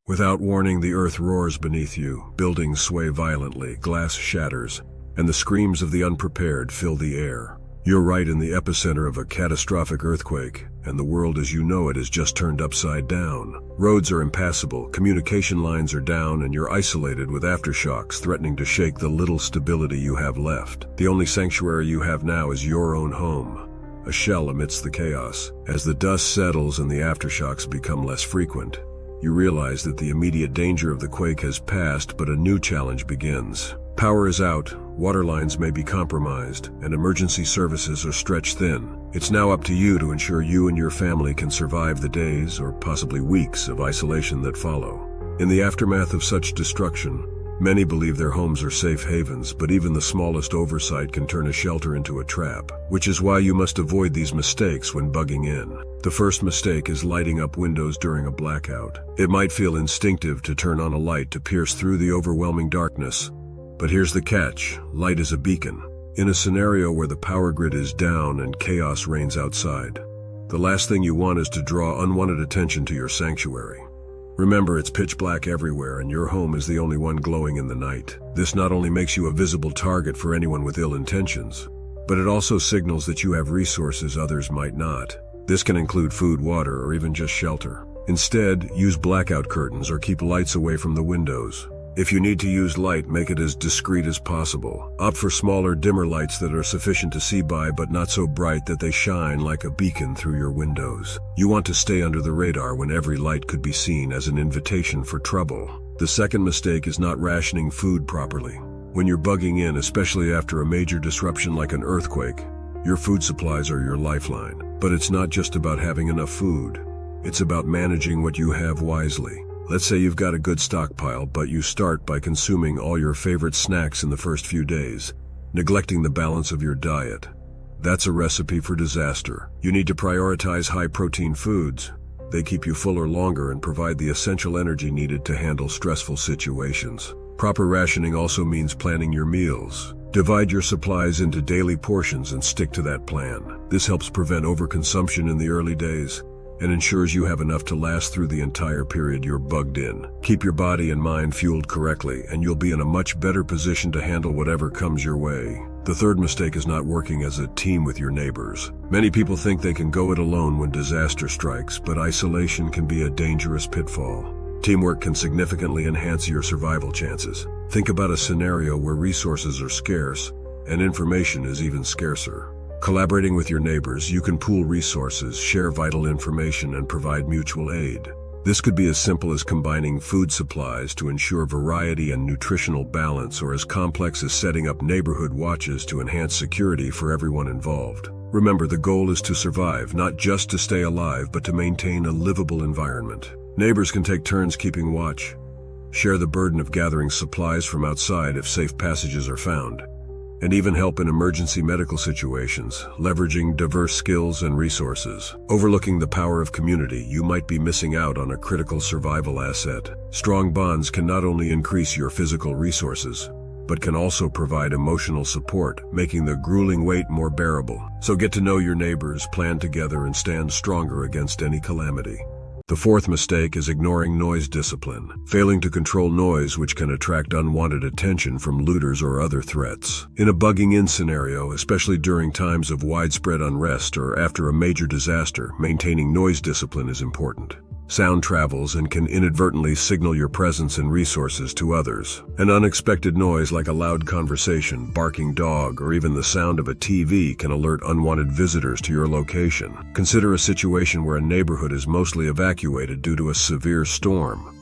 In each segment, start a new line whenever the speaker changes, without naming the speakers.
Without warning, the earth roars beneath you, buildings sway violently, glass shatters, and the screams of the unprepared fill the air. You're right in the epicenter of a catastrophic earthquake, and the world as you know it is just turned upside down. Roads are impassable, communication lines are down, and you're isolated with aftershocks threatening to shake the little stability you have left. The only sanctuary you have now is your own home, a shell amidst the chaos. As the dust settles and the aftershocks become less frequent, you realize that the immediate danger of the quake has passed, but a new challenge begins. Power is out, water lines may be compromised, and emergency services are stretched thin. It's now up to you to ensure you and your family can survive the days, or possibly weeks, of isolation that follow. In the aftermath of such destruction, many believe their homes are safe havens, but even the smallest oversight can turn a shelter into a trap, which is why you must avoid these mistakes when bugging in. The first mistake is lighting up windows during a blackout. It might feel instinctive to turn on a light to pierce through the overwhelming darkness, but here's the catch: light is a beacon. In a scenario where the power grid is down and chaos reigns outside, the last thing you want is to draw unwanted attention to your sanctuary. Remember, it's pitch black everywhere and your home is the only one glowing in the night. This not only makes you a visible target for anyone with ill intentions, but it also signals that you have resources others might not. This can include food, water, or even just shelter. Instead, use blackout curtains or keep lights away from the windows. If you need to use light, make it as discreet as possible. Opt for smaller, dimmer lights that are sufficient to see by but not so bright that they shine like a beacon through your windows. You want to stay under the radar when every light could be seen as an invitation for trouble. The second mistake is not rationing food properly. When you're bugging in, especially after a major disruption like an earthquake, your food supplies are your lifeline. But it's not just about having enough food. It's about managing what you have wisely. Let's say you've got a good stockpile, but you start by consuming all your favorite snacks in the first few days, neglecting the balance of your diet. That's a recipe for disaster. You need to prioritize high-protein foods. They keep you fuller longer and provide the essential energy needed to handle stressful situations. Proper rationing also means planning your meals. Divide your supplies into daily portions and stick to that plan. This helps prevent overconsumption in the early days and ensures you have enough to last through the entire period you're bugged in. Keep your body and mind fueled correctly, and you'll be in a much better position to handle whatever comes your way. The third mistake is not working as a team with your neighbors. Many people think they can go it alone when disaster strikes, but isolation can be a dangerous pitfall. Teamwork can significantly enhance your survival chances. Think about a scenario where resources are scarce and information is even scarcer. Collaborating with your neighbors, you can pool resources, share vital information, and provide mutual aid. This could be as simple as combining food supplies to ensure variety and nutritional balance, or as complex as setting up neighborhood watches to enhance security for everyone involved. Remember, the goal is to survive, not just to stay alive, but to maintain a livable environment. Neighbors can take turns keeping watch, share the burden of gathering supplies from outside if safe passages are found, and even help in emergency medical situations, leveraging diverse skills and resources. Overlooking the power of community, you might be missing out on a critical survival asset. Strong bonds can not only increase your physical resources, but can also provide emotional support, making the grueling wait more bearable. So get to know your neighbors, plan together, and stand stronger against any calamity. The fourth mistake is ignoring noise discipline, failing to control noise which can attract unwanted attention from looters or other threats. In a bugging-in scenario, especially during times of widespread unrest or after a major disaster, maintaining noise discipline is important. Sound travels and can inadvertently signal your presence and resources to others. An unexpected noise like a loud conversation, barking dog, or even the sound of a TV can alert unwanted visitors to your location. Consider a situation where a neighborhood is mostly evacuated due to a severe storm,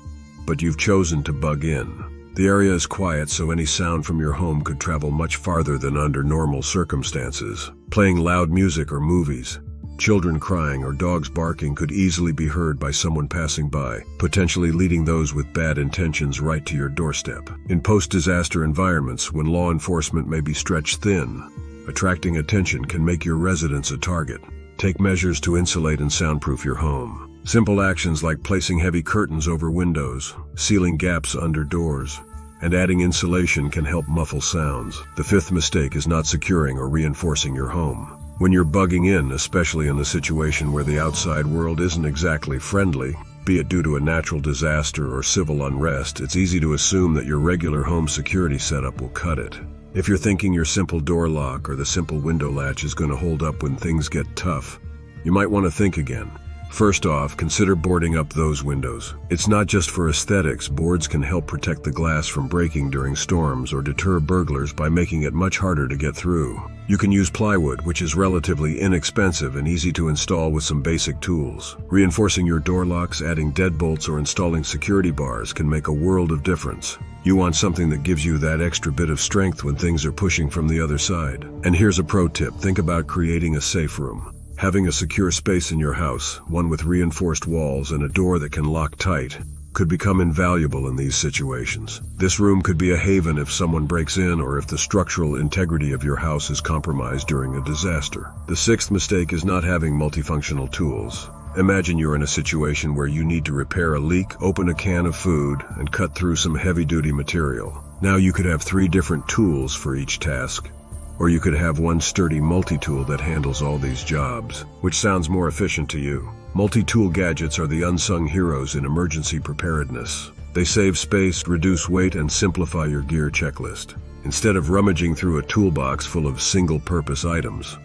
but you've chosen to bug in. The area is quiet, so any sound from your home could travel much farther than under normal circumstances. Playing loud music or movies, children crying, or dogs barking could easily be heard by someone passing by, potentially leading those with bad intentions right to your doorstep. In post-disaster environments, when law enforcement may be stretched thin, attracting attention can make your residents a target. Take measures to insulate and soundproof your home. Simple actions like placing heavy curtains over windows, sealing gaps under doors, and adding insulation can help muffle sounds. The fifth mistake is not securing or reinforcing your home. When you're bugging in, especially in a situation where the outside world isn't exactly friendly, be it due to a natural disaster or civil unrest, it's easy to assume that your regular home security setup will cut it. If you're thinking your simple door lock or the simple window latch is going to hold up when things get tough, you might want to think again. First off, consider boarding up those windows. It's not just for aesthetics. Boards can help protect the glass from breaking during storms or deter burglars by making it much harder to get through. You can use plywood, which is relatively inexpensive and easy to install with some basic tools. Reinforcing your door locks, adding deadbolts, or installing security bars can make a world of difference. You want something that gives you that extra bit of strength when things are pushing from the other side. And here's a pro tip: think about creating a safe room. Having a secure space in your house, one with reinforced walls and a door that can lock tight, could become invaluable in these situations. This room could be a haven if someone breaks in or if the structural integrity of your house is compromised during a disaster. The sixth mistake is not having multifunctional tools. Imagine you're in a situation where you need to repair a leak, open a can of food, and cut through some heavy-duty material. Now you could have 3 different tools for each task. Or you could have one sturdy multi-tool that handles all these jobs. Which sounds more efficient to you? Multi-tool gadgets are the unsung heroes in emergency preparedness. They save space, reduce weight, and simplify your gear checklist. Instead of rummaging through a toolbox full of single-purpose items,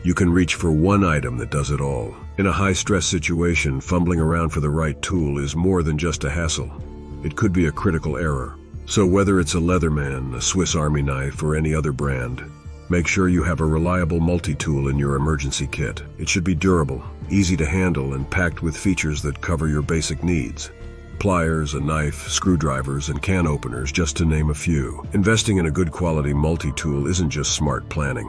you can reach for one item that does it all. In a high-stress situation, fumbling around for the right tool is more than just a hassle. It could be a critical error. So whether it's a Leatherman, a Swiss Army knife, or any other brand, make sure you have a reliable multi-tool in your emergency kit. It should be durable, easy to handle, and packed with features that cover your basic needs. Pliers, a knife, screwdrivers, and can openers, just to name a few. Investing in a good quality multi-tool isn't just smart planning.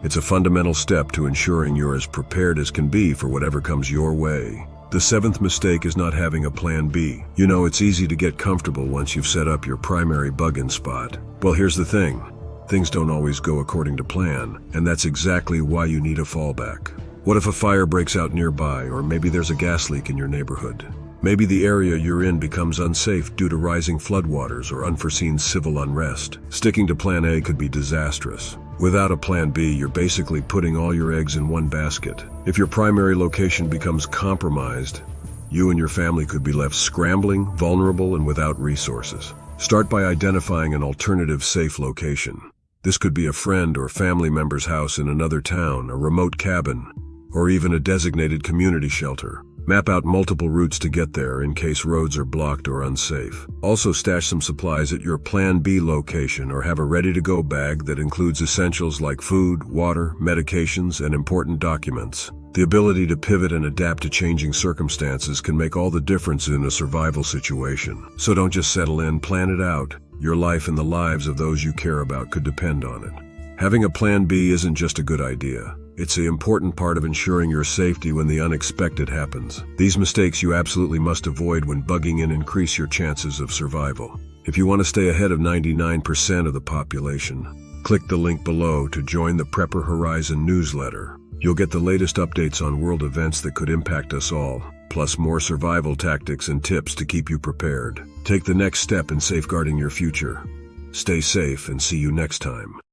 It's a fundamental step to ensuring you're as prepared as can be for whatever comes your way. The 7th mistake is not having a plan B. You know, it's easy to get comfortable once you've set up your primary bug-in spot. Well, here's the thing. Things don't always go according to plan, and that's exactly why you need a fallback. What if a fire breaks out nearby, or maybe there's a gas leak in your neighborhood? Maybe the area you're in becomes unsafe due to rising floodwaters or unforeseen civil unrest. Sticking to plan A could be disastrous. Without a plan B, you're basically putting all your eggs in one basket. If your primary location becomes compromised, you and your family could be left scrambling, vulnerable, and without resources. Start by identifying an alternative safe location. This could be a friend or family member's house in another town, a remote cabin, or even a designated community shelter. Map out multiple routes to get there in case roads are blocked or unsafe. Also stash some supplies at your Plan B location or have a ready-to-go bag that includes essentials like food, water, medications, and important documents. The ability to pivot and adapt to changing circumstances can make all the difference in a survival situation. So don't just settle in, plan it out. Your life and the lives of those you care about could depend on it. Having a plan B isn't just a good idea. It's the important part of ensuring your safety when the unexpected happens. These mistakes you absolutely must avoid when bugging in increase your chances of survival. If you want to stay ahead of 99% of the population, click the link below to join the Prepper Horizon newsletter. You'll get the latest updates on world events that could impact us all, plus more survival tactics and tips to keep you prepared. Take the next step in safeguarding your future. Stay safe and see you next time.